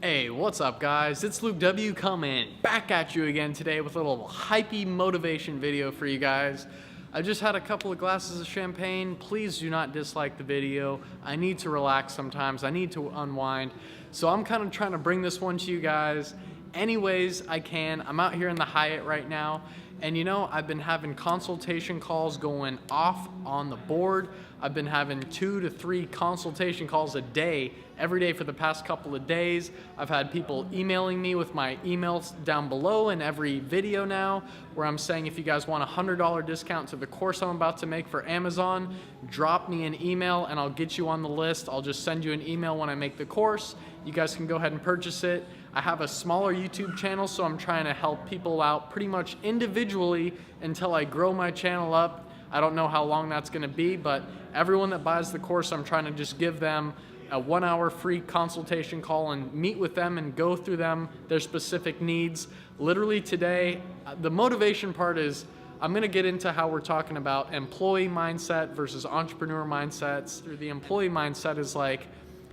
Hey, what's up guys? It's Luke W coming back at you again today with a little hypey motivation video for you guys. I just had a couple of glasses of champagne. Please do not dislike the video. I need to relax sometimes. I need to unwind. So I'm kind of trying to bring this one to you guys any ways I can. I'm out here in the Hyatt right now, and you know, I've been having consultation calls going off on the board. I've been having 2 to 3 consultation calls a day, every day for the past couple of days. I've had people emailing me with my emails down below in every video now, where I'm saying if you guys want a $100 discount to the course I'm about to make for Amazon, drop me an email and I'll get you on the list. I'll just send you an email when I make the course. You guys can go ahead and purchase it. I have a smaller YouTube channel, so I'm trying to help people out pretty much individually until I grow my channel up. I don't know how long that's gonna be, but everyone that buys the course, I'm trying to just give them a 1-hour free consultation call and meet with them and go through their specific needs. Literally today, the motivation part is I'm gonna get into how we're talking about employee mindset versus entrepreneur mindsets. The employee mindset is like,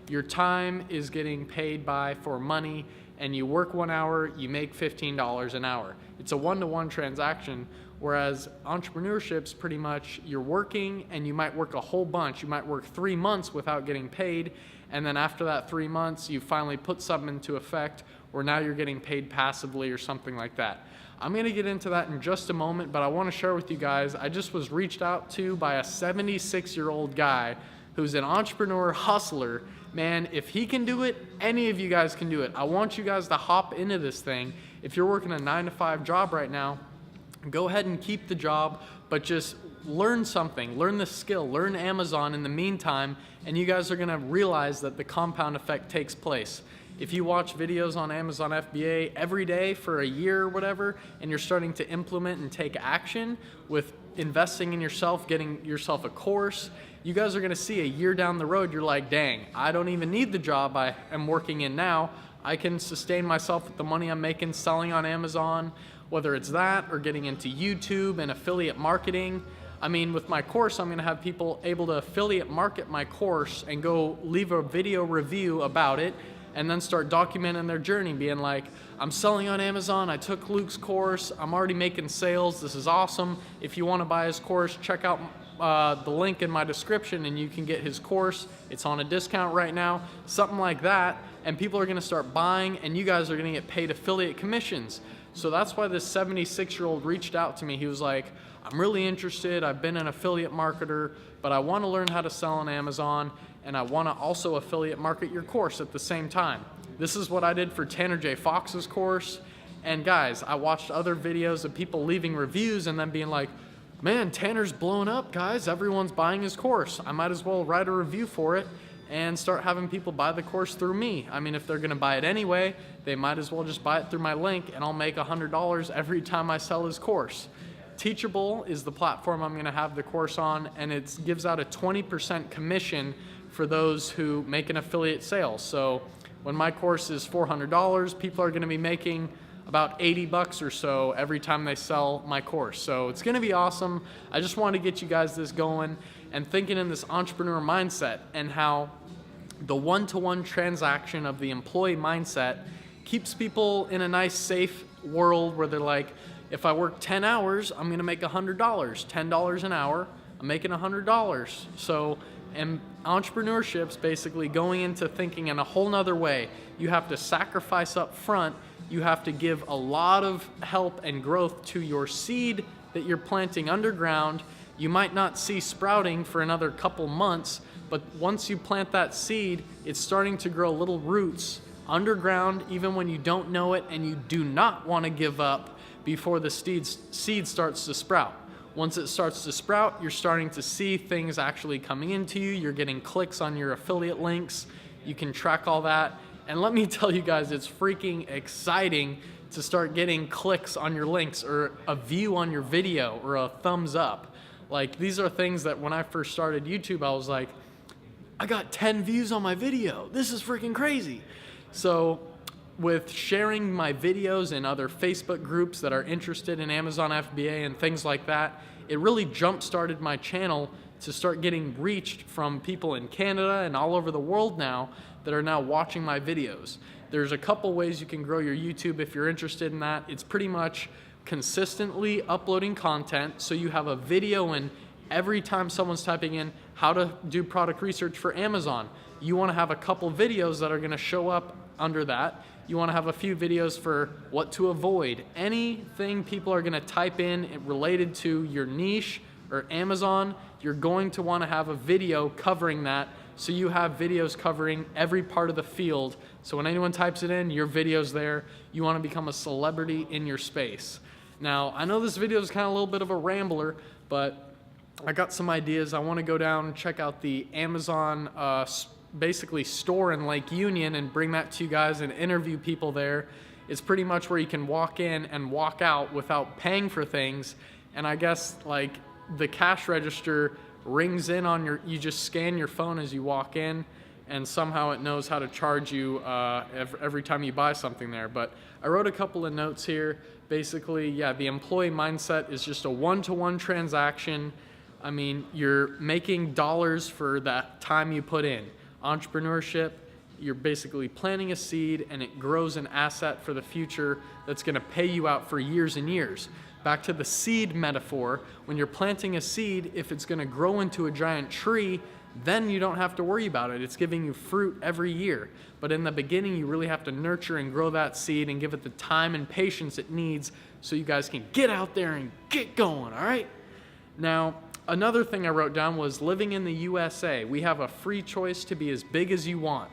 your time is getting paid for money, and you work 1 hour, you make $15 an hour. It's a one-to-one transaction, whereas entrepreneurship's pretty much you're working and you might work a whole bunch. You might work 3 months without getting paid, and then after that 3 months, you finally put something into effect where now you're getting paid passively or something like that. I'm gonna get into that in just a moment, but I wanna share with you guys, I just was reached out to by a 76-year-old guy who's an entrepreneur hustler. Man, if he can do it, any of you guys can do it. I want you guys to hop into this thing. If you're working a 9-to-5 job right now, go ahead and keep the job, but just learn something, learn the skill, learn Amazon in the meantime, and you guys are gonna realize that the compound effect takes place. If you watch videos on Amazon FBA every day for a year or whatever, and you're starting to implement and take action with investing in yourself, getting yourself a course, you guys are gonna see a year down the road, you're like, dang, I don't even need the job I am working in now. I can sustain myself with the money I'm making selling on Amazon, whether it's that or getting into YouTube and affiliate marketing. I mean, with my course, I'm gonna have people able to affiliate market my course and go leave a video review about it, and then start documenting their journey, being like, I'm selling on Amazon, I took Luke's course, I'm already making sales, this is awesome. If you wanna buy his course, check out the link in my description and you can get his course. It's on a discount right now, something like that, and people are gonna start buying and you guys are gonna get paid affiliate commissions. So that's why this 76-year-old reached out to me. He was like, I'm really interested, I've been an affiliate marketer, but I wanna learn how to sell on Amazon, and I wanna also affiliate market your course at the same time. This is what I did for Tanner J. Fox's course. And guys, I watched other videos of people leaving reviews and then being like, man, Tanner's blown up, guys. Everyone's buying his course. I might as well write a review for it and start having people buy the course through me. I mean, if they're gonna buy it anyway, they might as well just buy it through my link and I'll make $100 every time I sell his course. Teachable is the platform I'm gonna have the course on, and it gives out a 20% commission for those who make an affiliate sale. So when my course is $400, people are gonna be making about 80 bucks or so every time they sell my course. So it's gonna be awesome. I just wanted to get you guys this going and thinking in this entrepreneur mindset, and how the one-to-one transaction of the employee mindset keeps people in a nice, safe world where they're like, if I work 10 hours, I'm gonna make $100, $10 an hour, I'm making $100. So, and entrepreneurship's basically going into thinking in a whole nother way. You have to sacrifice up front. You have to give a lot of help and growth to your seed that you're planting underground. You might not see sprouting for another couple months, but once you plant that seed, it's starting to grow little roots underground, even when you don't know it, and you do not want to give up before the seed starts to sprout. Once it starts to sprout, you're starting to see things actually coming into you. You're getting clicks on your affiliate links. You can track all that. And let me tell you guys, it's freaking exciting to start getting clicks on your links, or a view on your video, or a thumbs up. Like, these are things that when I first started YouTube, I was like, I got 10 views on my video. This is freaking crazy. So with sharing my videos in other Facebook groups that are interested in Amazon FBA and things like that, it really jump-started my channel to start getting reached from people in Canada and all over the world now that are now watching my videos. there's a couple ways you can grow your YouTube if you're interested in that. It's pretty much consistently uploading content, so you have a video, and every time someone's typing in how to do product research for Amazon, you want to have a couple videos that are going to show up under that. You want to have a few videos for what to avoid. Anything people are going to type in related to your niche or Amazon, you're going to want to have a video covering that, so you have videos covering every part of the field. So when anyone types it in, your video's there. You want to become a celebrity in your space. Now, I know this video is kind of a little bit of a rambler, but I got some ideas. I want to go down and check out the Amazon basically store in Lake Union and bring that to you guys and interview people there. It's pretty much where you can walk in and walk out without paying for things. And I guess like the cash register rings in on you just scan your phone as you walk in, and somehow it knows how to charge you every time you buy something there. But I wrote a couple of notes here. Basically, yeah, the employee mindset is just a one-to-one transaction. I mean, you're making dollars for that time you put in. Entrepreneurship, you're basically planting a seed and it grows an asset for the future that's going to pay you out for years and years. Back to the seed metaphor, when you're planting a seed, if it's going to grow into a giant tree, then you don't have to worry about it. It's giving you fruit every year. But in the beginning, you really have to nurture and grow that seed and give it the time and patience it needs so you guys can get out there and get going, all right? Now, another thing I wrote down was living in the USA. We have a free choice to be as big as you want.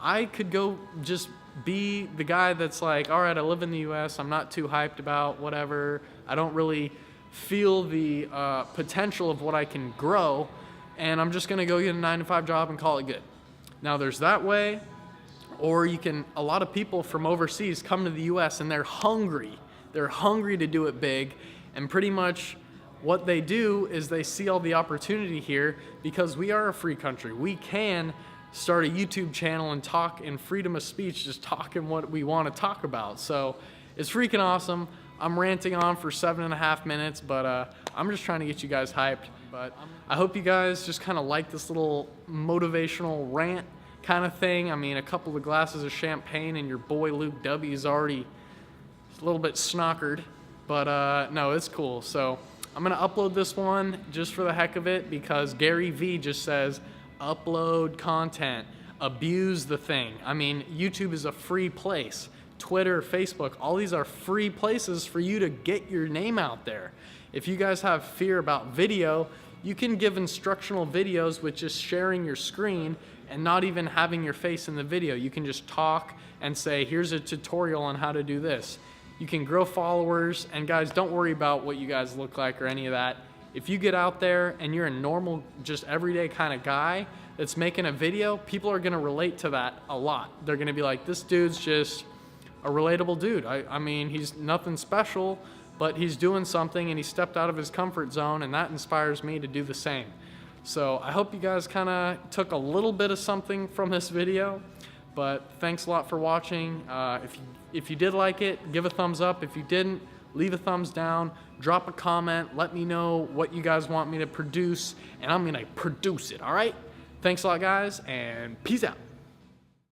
I could go just be the guy that's like, all right, I live in the US, I'm not too hyped about whatever, I don't really feel the potential of what I can grow, and I'm just gonna go get a 9-to-5 job and call it good. Now there's that way, or you can, a lot of people from overseas come to the US and they're hungry to do it big, and pretty much what they do is they see all the opportunity here because we are a free country. We can start a YouTube channel and talk in freedom of speech, just talking what we want to talk about. So it's freaking awesome. I'm ranting on for 7.5 minutes, but I'm just trying to get you guys hyped. But I hope you guys just kind of like this little motivational rant kind of thing. I mean, a couple of glasses of champagne and your boy Luke W is already a little bit snockered, but no, it's cool. So I'm gonna upload this one just for the heck of it because Gary Vee just says, upload content, abuse the thing. I mean, YouTube is a free place. Twitter, Facebook, all these are free places for you to get your name out there. If you guys have fear about video, you can give instructional videos with just sharing your screen and not even having your face in the video. You can just talk and say, here's a tutorial on how to do this. You can grow followers, and guys, don't worry about what you guys look like or any of that. If you get out there and you're a normal, just everyday kind of guy that's making a video, people are gonna relate to that a lot. They're gonna be like, this dude's just a relatable dude. I mean, he's nothing special, but he's doing something and he stepped out of his comfort zone, and that inspires me to do the same. So I hope you guys kind of took a little bit of something from this video, but thanks a lot for watching. If you did like it, give a thumbs up. If you didn't, leave a thumbs down, drop a comment, let me know what you guys want me to produce, and I'm gonna produce it, all right? Thanks a lot, guys, and peace out.